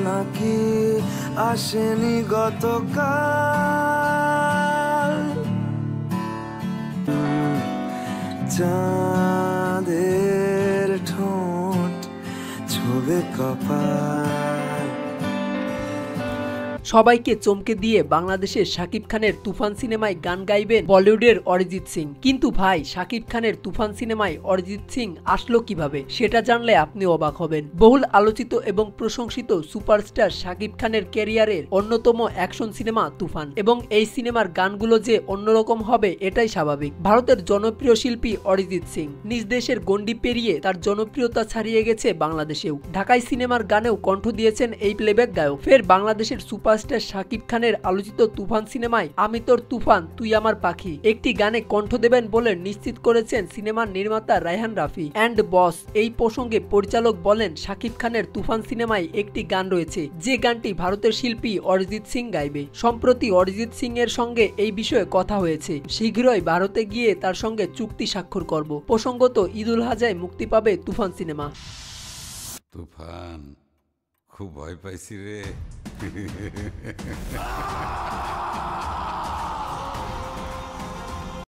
নাকি আসেনি গতকাল, চাঁদের ঠোঁট ছোবে কপাল। সবাইকে চমকে দিয়ে বাংলাদেশের শাকিব খানের তুফান সিনেমায় গান গাইবেন বলিউডের অরিজিৎ সিং। কিন্তু ভাই, শাকিব খানের তুফান সিনেমায় অরিজিৎ সিং আসলো কিভাবে সেটা জানলে আপনি অবাক হবেন। বহুল আলোচিত এবং প্রশংসিত সুপারস্টার শাকিব খানের ক্যারিয়ারের অন্যতম অ্যাকশন সিনেমা তুফান, এবং এই সিনেমার গানগুলো যে অন্যরকম হবে এটাই স্বাভাবিক। ভারতের জনপ্রিয় শিল্পী অরিজিৎ সিং নিজ দেশের গণ্ডি পেরিয়ে তার জনপ্রিয়তা ছাড়িয়ে গেছে বাংলাদেশেও। ঢাকাই সিনেমার গানেও কণ্ঠ দিয়েছেন এই প্লেব্যাক গায়ক। ফের বাংলাদেশের সুপারস্টার শাকিব খানের আলোচিত তুফান সিনেমায় আমি তোর তুফান তুই আমার পাখি একটি গানে কণ্ঠ দেবেন বলে নিশ্চিত করেছেন সিনেমার নির্মাতা রায়হান রাফি অ্যান্ড বস। এই প্রসঙ্গে পরিচালক বলেন, শাকিব খানের তুফান সিনেমায় একটি গান রয়েছে, যে গানটি ভারতের শিল্পী অরিজিৎ সিং গাইবে। সম্প্রতি অরিজিৎ সিং এর সঙ্গে এই বিষয়ে কথা হয়েছে, শীঘ্রই ভারতে গিয়ে তার সঙ্গে চুক্তি স্বাক্ষর করব। প্রসঙ্গত, ঈদুল আজহায় মুক্তি পাবে তুফান সিনেমা। তুফান, খুব ভয় পাইছি রে।